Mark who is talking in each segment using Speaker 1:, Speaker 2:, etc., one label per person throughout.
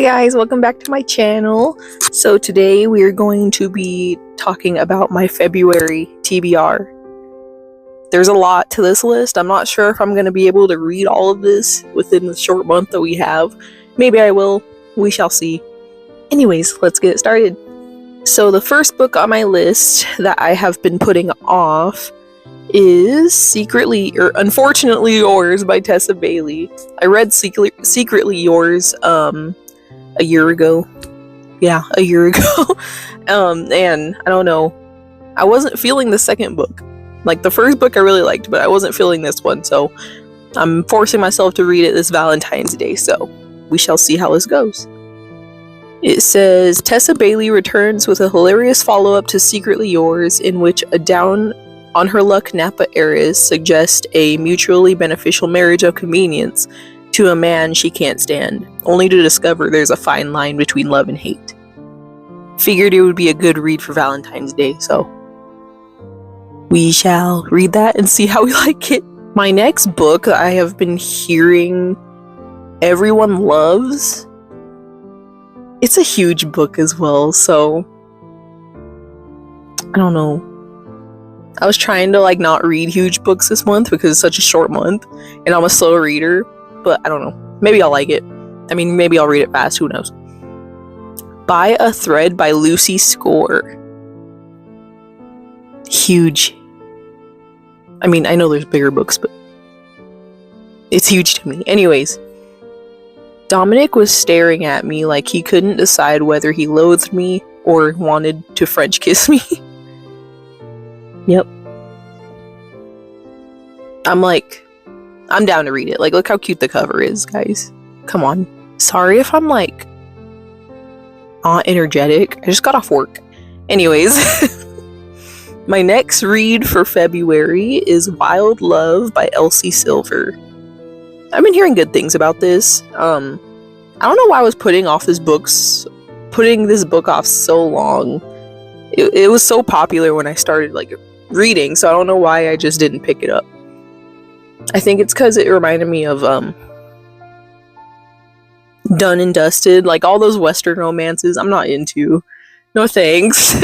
Speaker 1: Hi guys, welcome back to my channel. So today we are going to be talking about my February TBR. There's a lot to this list. I'm not sure if I'm going to be able to read all of this within the short month that we have. Maybe I will. We shall see. Anyways, let's get started. So the first book on my list that I have been putting off is Unfortunately Yours by Tessa Bailey. I read Secretly Yours a year ago. Yeah, a year ago. And I don't know. I wasn't feeling the second book. Like the first book I really liked, but I wasn't feeling this one, so I'm forcing myself to read it this Valentine's Day, so we shall see how this goes. It says, Tessa Bailey returns with a hilarious follow-up to Secretly Yours, in which a down-on-her-luck Napa heiress suggests a mutually beneficial marriage of convenience to a man she can't stand, only to discover there's a fine line between love and hate. Figured it would be a good read for Valentine's Day, so we shall read that and see how we like it. My next book that I have been hearing everyone loves, it's a huge book as well, so I don't know. I was trying to not read huge books this month because it's such a short month and I'm a slow reader, but I don't know. Maybe I'll like it. I mean, maybe I'll read it fast, who knows. By a Thread by Lucy Score. Huge. I mean, I know there's bigger books, but it's huge to me. Anyways, Dominic was staring at me like he couldn't decide whether he loathed me or wanted to French kiss me. Yep. I'm down to read it. Look how cute the cover is, guys. Come on. Sorry if I'm not energetic. I just got off work. Anyways, my next read for February is Wild Love by Elsie Silver. I've been hearing good things about this. I don't know why I was putting this book off so long. It was so popular when I started reading, so I don't know why I just didn't pick it up. I think it's because it reminded me of Done and Dusted, all those Western romances I'm not into. No thanks.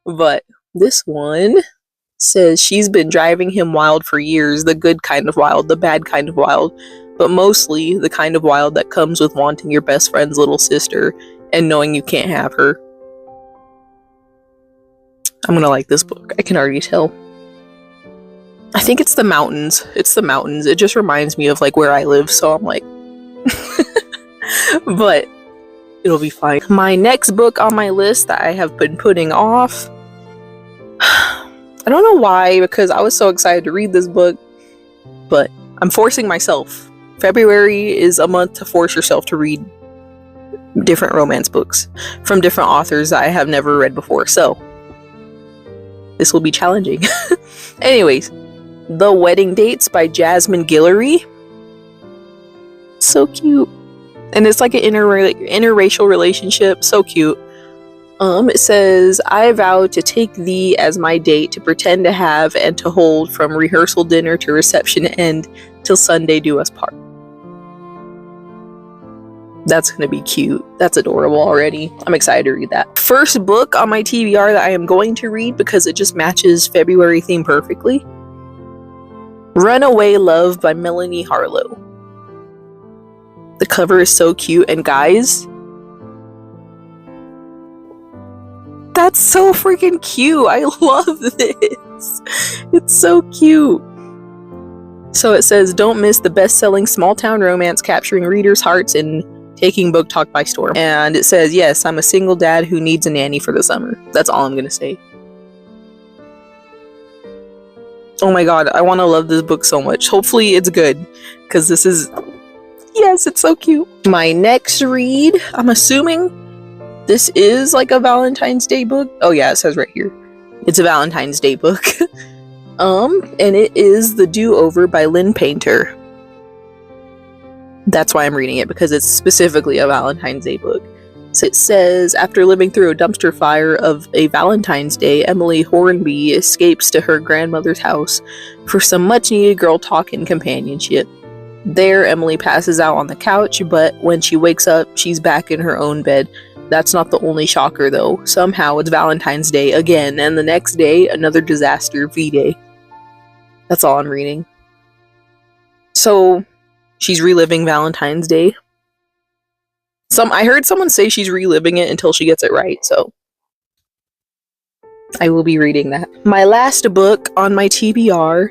Speaker 1: But this one says she's been driving him wild for years, the good kind of wild, the bad kind of wild, but mostly the kind of wild that comes with wanting your best friend's little sister and knowing you can't have her. I'm gonna like this book. I can already tell. I think it's the mountains. It's the mountains. It just reminds me of where I live, so I'm but it'll be fine. My next book on my list that I have been putting off, I don't know why, because I was so excited to read this book, but I'm forcing myself. February is a month to force yourself to read different romance books from different authors that I have never read before, so this will be challenging. Anyways, The Wedding Dates by Jasmine Guillory. So cute. And it's an interracial relationship. So cute. It says, I vow to take thee as my date, to pretend to have and to hold, from rehearsal dinner to reception end, till Sunday do us part. That's gonna be cute. That's adorable already. I'm excited to read that. First book on my TBR that I am going to read because it just matches February theme perfectly. Runaway Love by Melanie Harlow. The cover is so cute, and guys, that's so freaking cute. I love this. It's so cute. So it says, don't miss the best-selling small-town romance capturing readers' hearts and taking book talk by storm. And it says, yes, I'm a single dad who needs a nanny for the summer. That's all I'm gonna say. Oh my god, I want to love this book so much. Hopefully it's good, because this is... Yes, it's so cute. My next read, I'm assuming this is a Valentine's Day book. Oh yeah, it says right here. It's a Valentine's Day book. And it is The Do-Over by Lynn Painter. That's why I'm reading it, because it's specifically a Valentine's Day book. So it says, after living through a dumpster fire of a Valentine's Day, Emily Hornby escapes to her grandmother's house for some much-needed girl talk and companionship. There, Emily passes out on the couch, but when she wakes up, she's back in her own bed. That's not the only shocker, though. Somehow, it's Valentine's Day again, and the next day, another disaster, V-Day. That's all I'm reading. So, she's reliving Valentine's Day. I heard someone say she's reliving it until she gets it right, so I will be reading that. My last book on my TBR,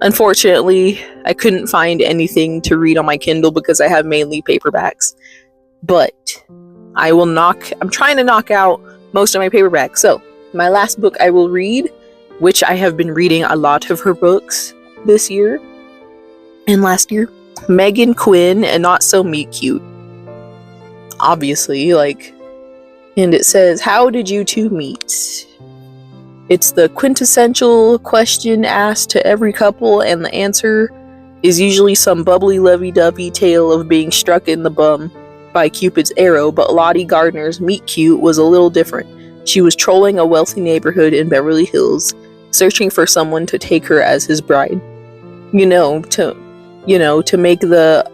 Speaker 1: unfortunately, I couldn't find anything to read on my Kindle because I have mainly paperbacks. But I'm trying to knock out most of my paperbacks. So, my last book I will read, which I have been reading a lot of her books this year and last year, Meghan Quinn and Not So Meet Cute. Obviously, and it says, how did you two meet? It's the quintessential question asked to every couple, and the answer is usually some bubbly lovey-dovey tale of being struck in the bum by Cupid's arrow, but Lottie Gardner's meet cute was a little different. She was trolling a wealthy neighborhood in Beverly Hills, searching for someone to take her as his bride. To make the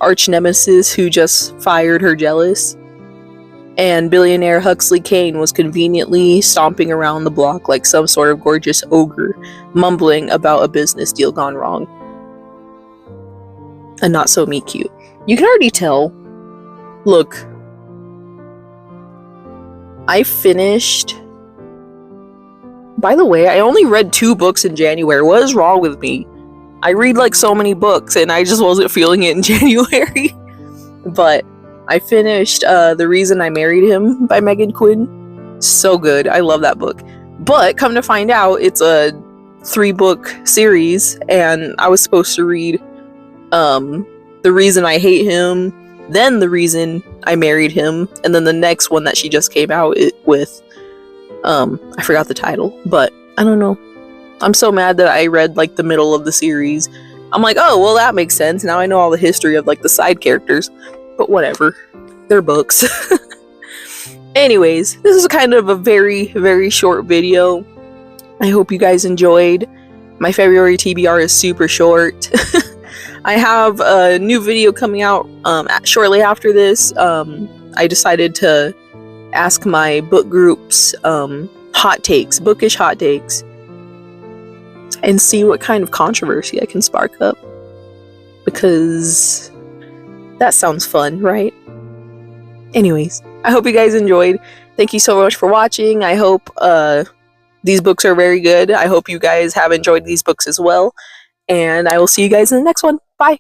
Speaker 1: arch nemesis who just fired her jealous. And billionaire Huxley Kane was conveniently stomping around the block like some sort of gorgeous ogre, mumbling about a business deal gone wrong. And Not So Meet Cute. You can already tell. Look. I finished... By the way, I only read 2 books in January. What is wrong with me? I read so many books and I just wasn't feeling it in January. But I finished The Reason I Married Him by Meghan Quinn. So good. I love that book. But come to find out, it's a 3-book series, and I was supposed to read The Reason I Hate Him, then The Reason I Married Him, and then the next one that she just came out with. I forgot the title, but I don't know. I'm so mad that I read the middle of the series. I'm like, oh, well, that makes sense. Now I know all the history of the side characters. But whatever. They're books. Anyways, this is kind of a very, very short video. I hope you guys enjoyed. My February TBR is super short. I have a new video coming out shortly after this. I decided to ask my book group's bookish hot takes, and see what kind of controversy I can spark up. Because that sounds fun, right? Anyways, I hope you guys enjoyed. Thank you so much for watching. I hope these books are very good. I hope you guys have enjoyed these books as well. And I will see you guys in the next one. Bye!